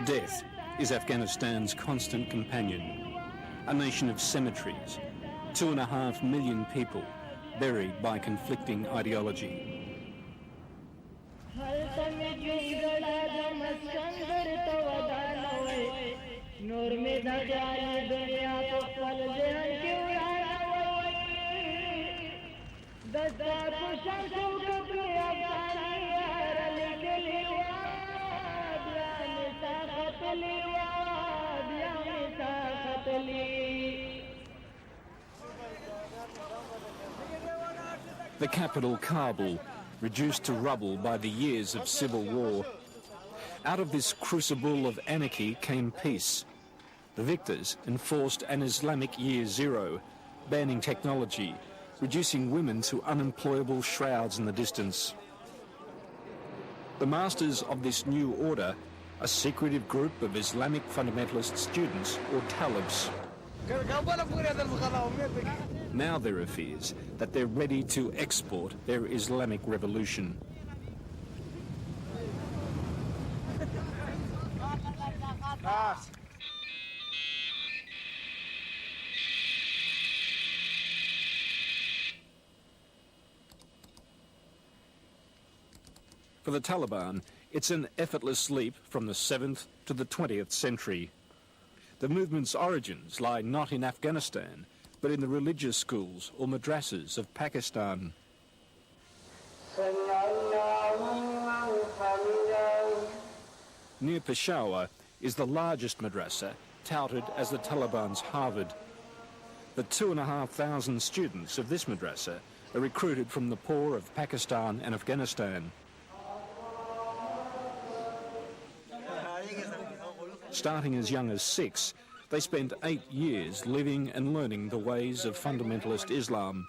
Death is Afghanistan's constant companion. A nation of cemeteries, 2.5 million people buried by conflicting ideology. The capital, Kabul, reduced to rubble by the years of civil war. Out of this crucible of anarchy came peace. The victors enforced an Islamic year zero, banning technology, reducing women to unemployable shrouds in the distance. The masters of this new order, a secretive group of Islamic fundamentalist students, or Talibs. Now there are fears that they're ready to export their Islamic revolution. For the Taliban, it's an effortless leap from the 7th to the 20th century. The movement's origins lie not in Afghanistan, but in the religious schools or madrasas of Pakistan. Near Peshawar is the largest madrasa, touted as the Taliban's Harvard. The 2,500 students of this madrasa are recruited from the poor of Pakistan and Afghanistan. Starting as young as 6, they spent 8 years living and learning the ways of fundamentalist Islam.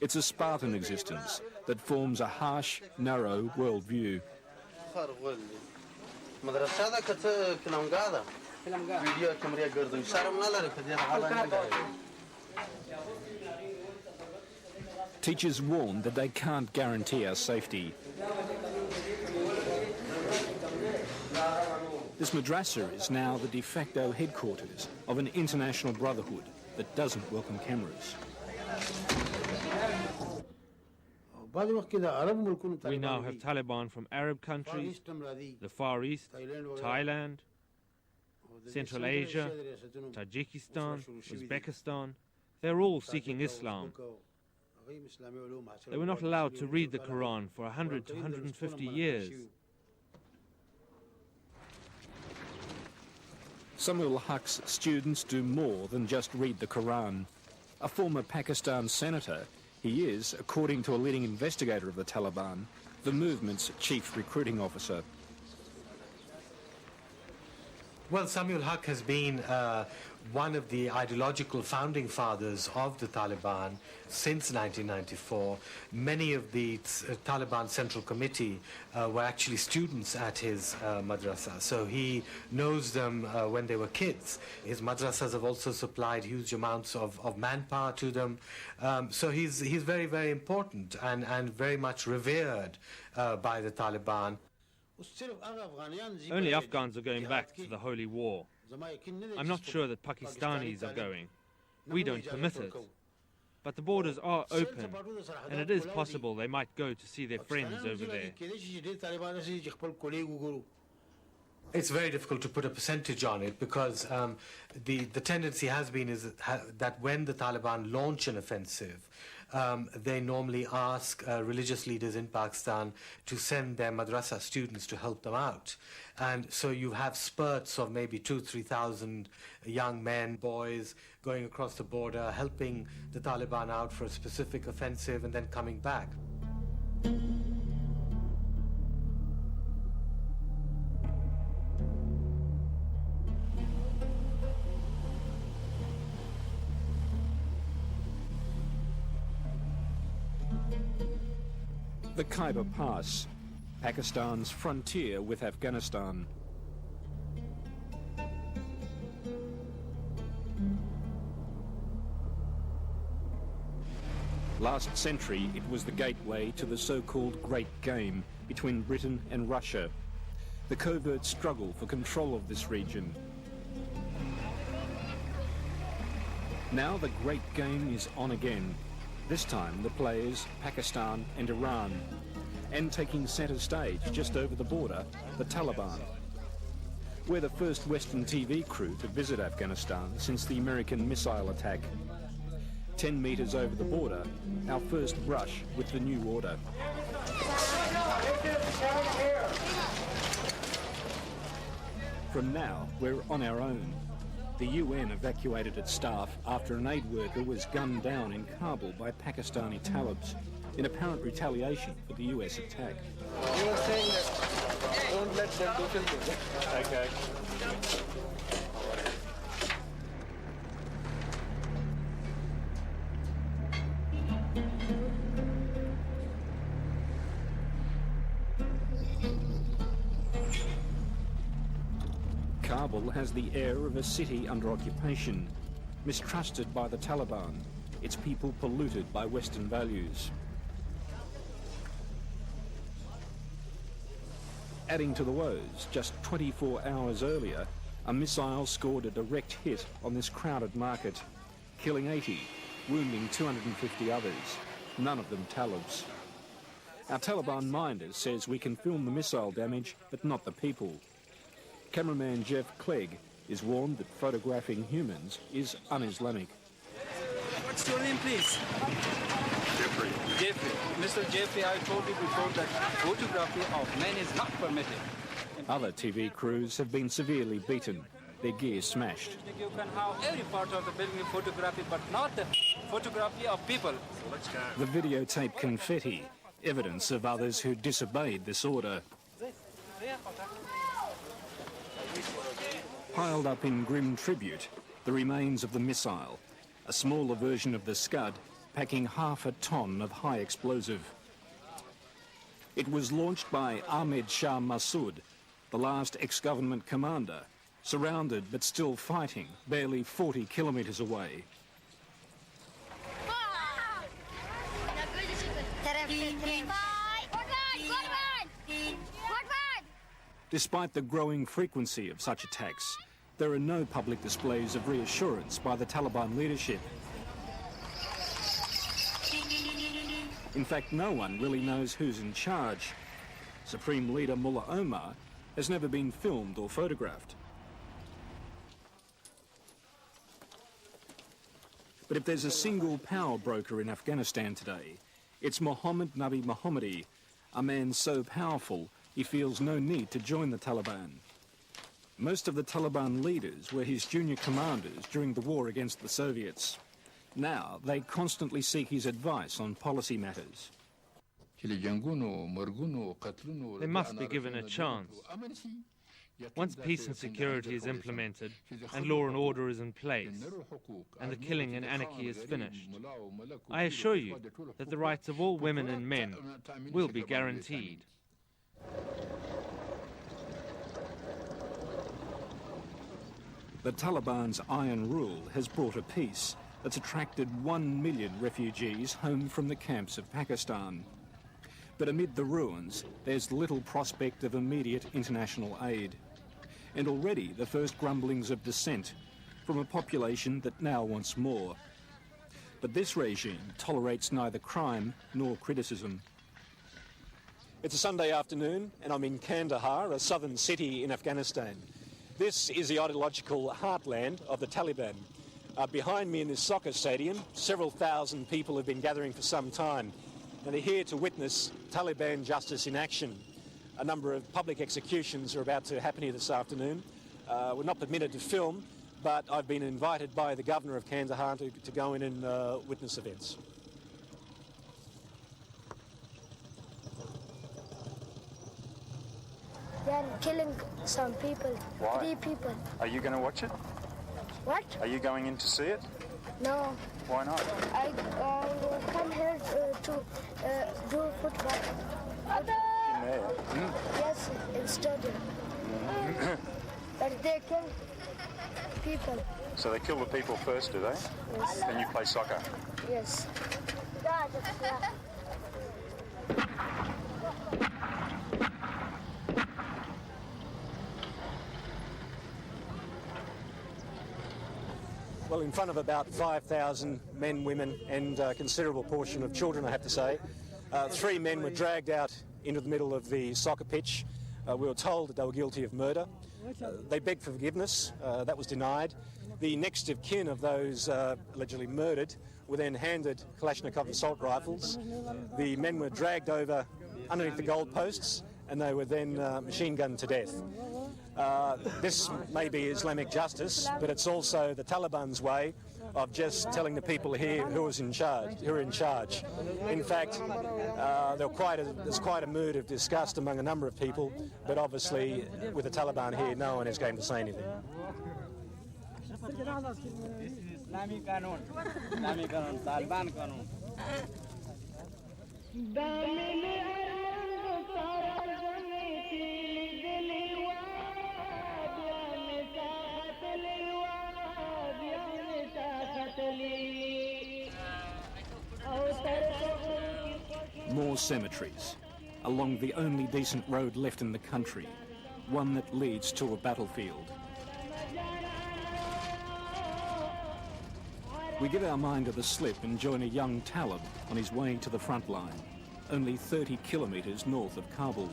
It's a Spartan existence that forms a harsh, narrow worldview. Teachers warn that they can't guarantee our safety. This madrasa is now the de facto headquarters of an international brotherhood that doesn't welcome cameras. We now have Taliban from Arab countries, the Far East, Thailand, Central Asia, Tajikistan, Uzbekistan. They're all seeking Islam. They were not allowed to read the Quran for 100 to 150 years. Samuel Huq's students do more than just read the Quran. A former Pakistan senator, he is, according to a leading investigator of the Taliban, the movement's chief recruiting officer. Well, Samuel Huq has been one of the ideological founding fathers of the Taliban since 1994. Many of the Taliban Central Committee were actually students at his madrasa, so he knows them when they were kids. His madrasas have also supplied huge amounts of manpower to them. So he's very, very important and very much revered by the Taliban. Only Afghans are going back to the Holy War. I'm not sure that Pakistanis are going. We don't permit it. But the borders are open, and it is possible they might go to see their friends over there. It's very difficult to put a percentage on it because the tendency has been that when the Taliban launch an offensive, they normally ask religious leaders in Pakistan to send their madrasa students to help them out. And so you have spurts of maybe 2,000-3,000 young men, boys, going across the border, helping the Taliban out for a specific offensive and then coming back. The Khyber Pass, Pakistan's frontier with Afghanistan. Last century, it was the gateway to the so-called Great Game between Britain and Russia, the covert struggle for control of this region. Now the Great Game is on again. This time the players, Pakistan and Iran, and taking centre stage just over the border, the Taliban. We're the first Western TV crew to visit Afghanistan since the American missile attack. 10 metres over the border, our first brush with the new order. From now, we're on our own. The UN evacuated its staff after an aid worker was gunned down in Kabul by Pakistani Talibs in apparent retaliation for the US attack. You were saying that don't let them do filming. Okay. Kabul has the air of a city under occupation, mistrusted by the Taliban, its people polluted by Western values. Adding to the woes, just 24 hours earlier, a missile scored a direct hit on this crowded market, killing 80, wounding 250 others, none of them Talibs. Our Taliban minder says we can film the missile damage, but not the people. Cameraman Jeff Clegg is warned that photographing humans is un-Islamic. What's your name, please? Jeffrey. Jeffrey. Mr. Jeffrey, I told you before that photography of men is not permitted. Other TV crews have been severely beaten, their gear smashed. You can have every part of the building photography, but not the photography of people. So let's go. The videotape confetti, evidence of others who disobeyed this order. Piled up in grim tribute, the remains of the missile, a smaller version of the Scud, packing half a ton of high explosive. It was launched by Ahmed Shah Massoud, the last ex-government commander, surrounded but still fighting, barely 40 kilometres away. Despite the growing frequency of such attacks, there are no public displays of reassurance by the Taliban leadership. In fact, no one really knows who's in charge. Supreme Leader Mullah Omar has never been filmed or photographed. But if there's a single power broker in Afghanistan today, it's Mohammed Nabi Mohammadi, a man so powerful he feels no need to join the Taliban. Most of the Taliban leaders were his junior commanders during the war against the Soviets. Now they constantly seek his advice on policy matters. They must be given a chance. Once peace and security is implemented and law and order is in place and the killing and anarchy is finished, I assure you that the rights of all women and men will be guaranteed. The Taliban's iron rule has brought a peace that's attracted 1 million refugees home from the camps of Pakistan. But amid the ruins, there's little prospect of immediate international aid. And already the first grumblings of dissent from a population that now wants more. But this regime tolerates neither crime nor criticism. It's a Sunday afternoon and I'm in Kandahar, a southern city in Afghanistan. This is the ideological heartland of the Taliban. Behind me in this soccer stadium, several thousand people have been gathering for some time, and they're here to witness Taliban justice in action. A number of public executions are about to happen here this afternoon. We're not permitted to film, but I've been invited by the governor of Kandahar to go in and witness events. They're killing some people. Why? 3 people. Are you going to watch it? What? Are you going in to see it? No, Why not? I come here to do football. In there? Yes, in stadium. But they kill people. So they kill the people first, do they? Yes. Then you play soccer? Yes. Well, in front of about 5,000 men, women and a considerable portion of children, I have to say. 3 men were dragged out into the middle of the soccer pitch. We were told that they were guilty of murder. They begged for forgiveness. That was denied. The next of kin of those allegedly murdered were then handed Kalashnikov assault rifles. The men were dragged over underneath the goalposts and they were then machine gunned to death. This may be Islamic justice, but it's also the Taliban's way of just telling the people here who are in charge. In fact, there's quite a mood of disgust among a number of people, but obviously with the Taliban here, no one is going to say anything. Islamic Qanon, Taliban Qanon. More cemeteries along the only decent road left in the country, one that leads to a battlefield. We give our mind to the slip and join a young Talib on his way to the front line, only 30 kilometres north of Kabul.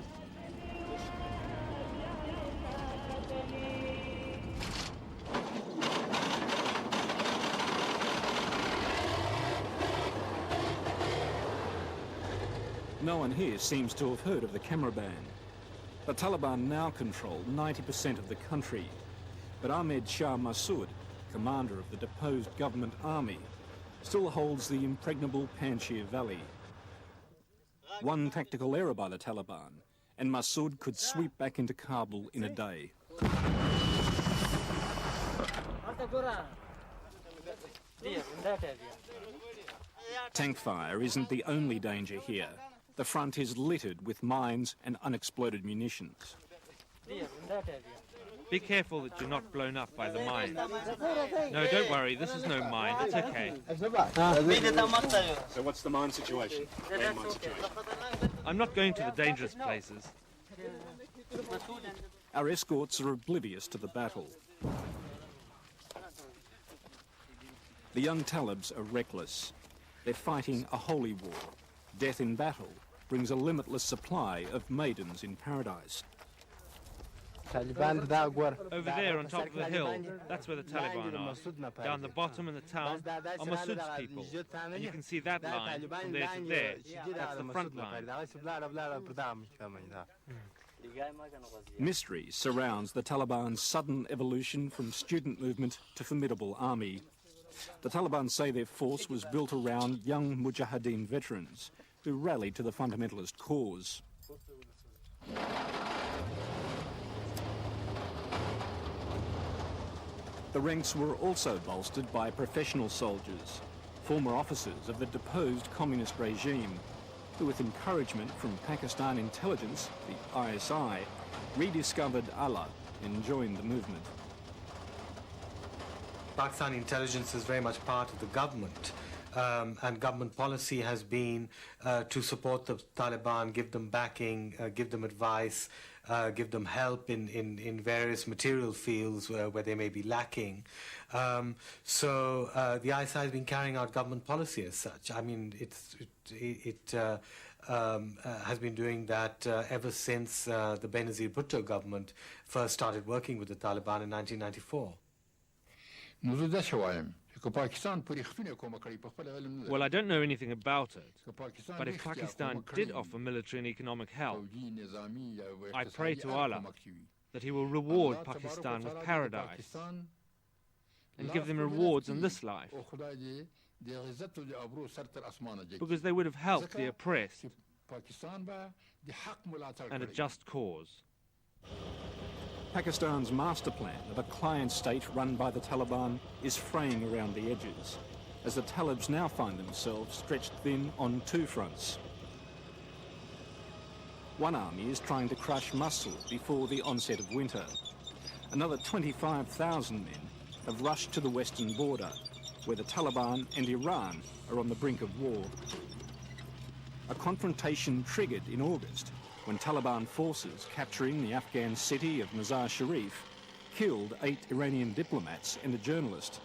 No one here seems to have heard of the camera ban. The Taliban now control 90% of the country, but Ahmed Shah Massoud, commander of the deposed government army, still holds the impregnable Panjshir Valley. One tactical error by the Taliban, and Massoud could sweep back into Kabul in a day. Tank fire isn't the only danger here. The front is littered with mines and unexploded munitions. Be careful that you're not blown up by the mine. No, don't worry, this is no mine, it's okay. So what's the mine situation? I'm not going to the dangerous places. Our escorts are oblivious to the battle. The young Talibs are reckless. They're fighting a holy war. Death in battle brings a limitless supply of maidens in paradise. Over there on top of the hill, that's where the Taliban are. Down the bottom in the town are Massoud's people. And you can see that line from there to there. That's the front line. Mystery surrounds the Taliban's sudden evolution from student movement to formidable army. The Taliban say their force was built around young mujahadeen veterans who rallied to the fundamentalist cause. The ranks were also bolstered by professional soldiers, former officers of the deposed communist regime, who with encouragement from Pakistan intelligence, the ISI, rediscovered Allah and joined the movement. Pakistan intelligence is very much part of the government. And government policy has been to support the Taliban, give them backing, give them advice, give them help in various material fields where they may be lacking. So the ISI has been carrying out government policy as such. I mean, it has been doing that ever since the Benazir Bhutto government first started working with the Taliban in 1994. Well, I don't know anything about it, but if Pakistan did offer military and economic help, I pray to Allah that he will reward Pakistan with paradise and give them rewards in this life, because they would have helped the oppressed and a just cause. Pakistan's master plan of a client state run by the Taliban is fraying around the edges. as the Talibs now find themselves stretched thin on two fronts. One army is trying to crush Mosul before the onset of winter. Another 25,000 men have rushed to the western border, where the Taliban and Iran are on the brink of war. A confrontation triggered in August when Taliban forces capturing the Afghan city of Mazar-Sharif killed 8 Iranian diplomats and a journalist.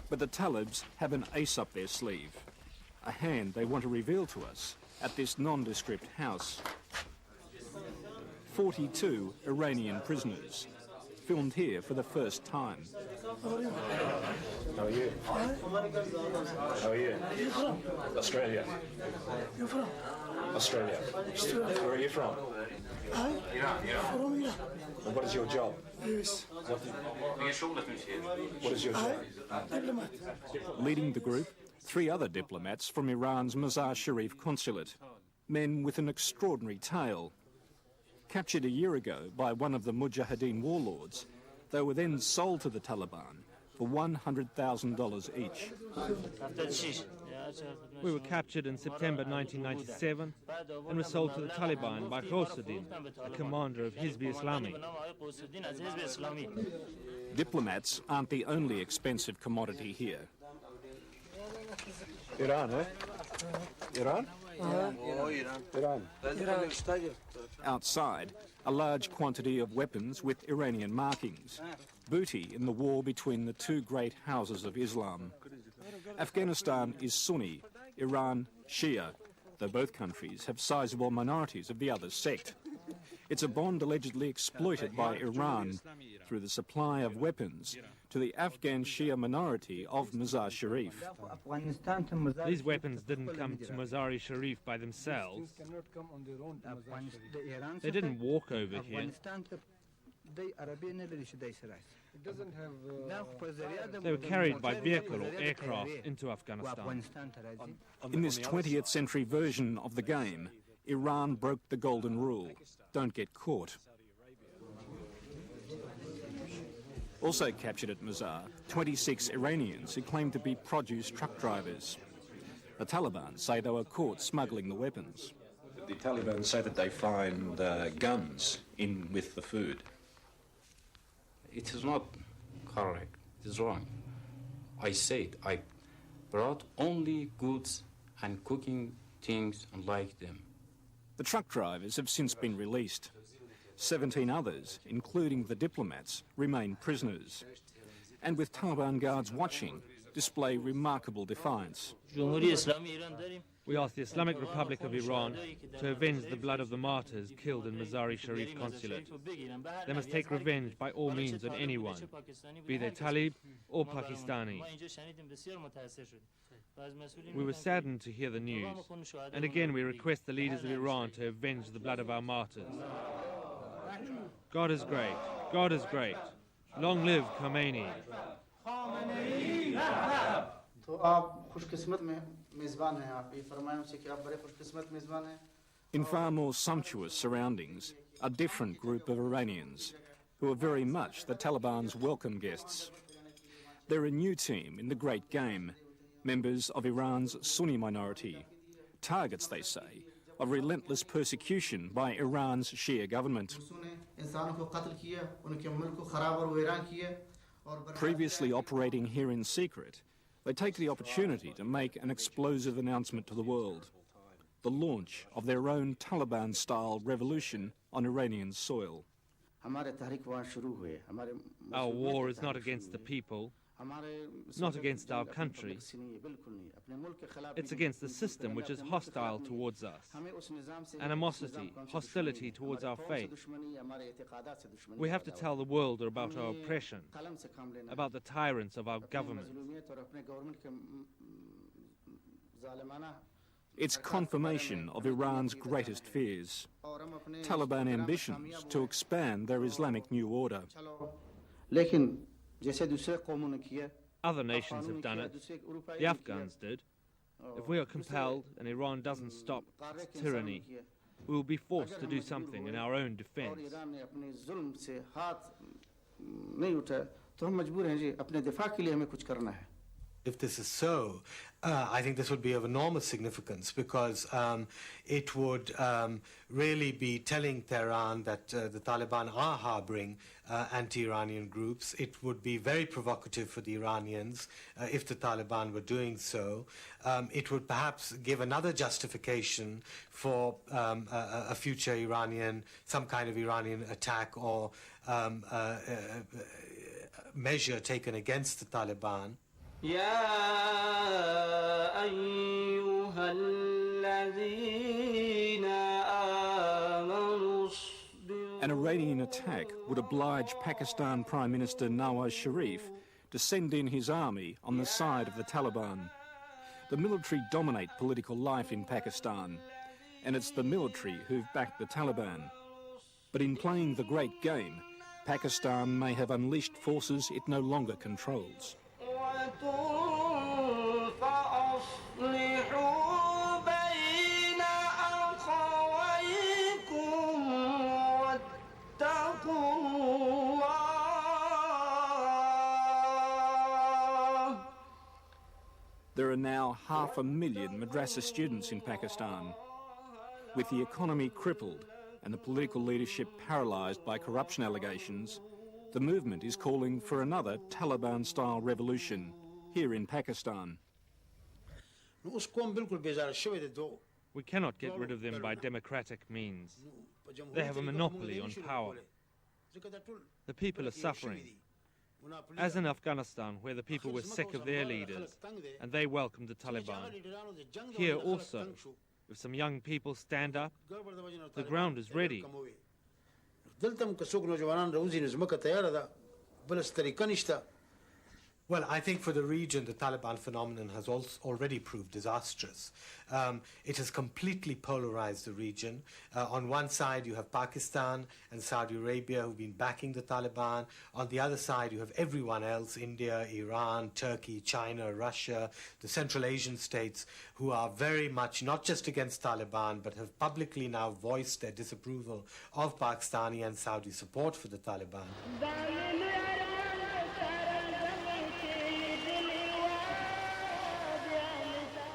But the Talibs have an ace up their sleeve, a hand they want to reveal to us at this nondescript house. 42 Iranian prisoners, filmed here for the first time. How are you? How are you? Australia. You're from? Australia. Where are you from? I? From Iran. And what is your job? Yes. What is your job? Diplomat. Leading the group, 3 other diplomats from Iran's Mazar-Sharif consulate, men with an extraordinary tale. Captured a year ago by one of the mujahadeen warlords, they were then sold to the Taliban for $100,000 each. We were captured in September 1997 and were sold to the Taliban by Mohiuddin, the commander of Islamic. Diplomats aren't the only expensive commodity here. Iran, eh? Iran? Iran. Outside, a large quantity of weapons with Iranian markings, booty in the war between the 2 great houses of Islam. Afghanistan is Sunni, Iran Shia, though both countries have sizable minorities of the other sect. It's a bond allegedly exploited by Iran through the supply of weapons to the Afghan Shia minority of Mazar-Sharif. These weapons didn't come to Mazar-Sharif by themselves. They didn't walk over here. They were carried by vehicle or aircraft into Afghanistan. In this 20th century version of the game, Iran broke the golden rule: don't get caught. Also captured at Mazar, 26 Iranians who claimed to be produce truck drivers. The Taliban say they were caught smuggling the weapons. The Taliban say that they find guns in with the food. It is not correct. It is wrong. I said I brought only goods and cooking things and like them. The truck drivers have since been released. 17 others, including the diplomats, remain prisoners. And with Taliban guards watching, display remarkable defiance. We ask the Islamic Republic of Iran to avenge the blood of the martyrs killed in Mazar-Sharif consulate. They must take revenge by all means on anyone, be they Talib or Pakistani. We were saddened to hear the news, and again we request the leaders of Iran to avenge the blood of our martyrs. God is great. God is great. Long live Khomeini. In far more sumptuous surroundings, a different group of Iranians who are very much the Taliban's welcome guests. They're a new team in the great game, members of Iran's Sunni minority, targets, they say, of relentless persecution by Iran's Shia government. Previously operating here in secret, they take the opportunity to make an explosive announcement to the world: the launch of their own Taliban-style revolution on Iranian soil. Our war is not against the people, not against our country. It's against the system which is hostile towards us. Animosity, hostility towards our faith. We have to tell the world about our oppression, about the tyrants of our government. It's confirmation of Iran's greatest fears: Taliban ambitions to expand their Islamic New Order. Other nations have done it. The Afghans did. If we are compelled and Iran doesn't stop its tyranny, we will be forced to do something in our own defense. तो हम मजबूर हैं जी अपने दिफा के लिए हमें कुछ करना है. If this is so, I think this would be of enormous significance because it would really be telling Tehran that the Taliban are harboring anti-Iranian groups. It would be very provocative for the Iranians if the Taliban were doing so. It would perhaps give another justification for a future Iranian, some kind of Iranian attack or measure taken against the Taliban. يا أيها الذين آمنوا An Iranian attack would oblige Pakistan Prime Minister Nawaz Sharif to send in his army on the side of the Taliban. The military dominate political life in Pakistan, and it's the military who've backed the Taliban. But in playing the great game, Pakistan may have unleashed forces it no longer controls. There are now 500,000 Madrasa students in Pakistan. With the economy crippled and the political leadership paralysed by corruption allegations, the movement is calling for another Taliban-style revolution here in Pakistan. We cannot get rid of them by democratic means. They have a monopoly on power. The people are suffering. As in Afghanistan, where the people were sick of their leaders and they welcomed the Taliban, here also, if some young people stand up, the ground is ready. Well, I think for the region, the Taliban phenomenon has already proved disastrous. It has completely polarized the region. On one side, you have Pakistan and Saudi Arabia who've been backing the Taliban. On the other side, you have everyone else, India, Iran, Turkey, China, Russia, the Central Asian states, who are very much not just against Taliban, but have publicly now voiced their disapproval of Pakistani and Saudi support for the Taliban.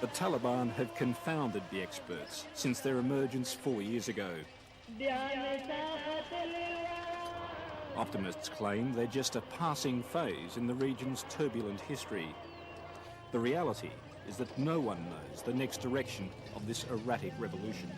The Taliban have confounded the experts since their emergence 4 years ago. Optimists claim they're just a passing phase in the region's turbulent history. The reality is that no one knows the next direction of this erratic revolution.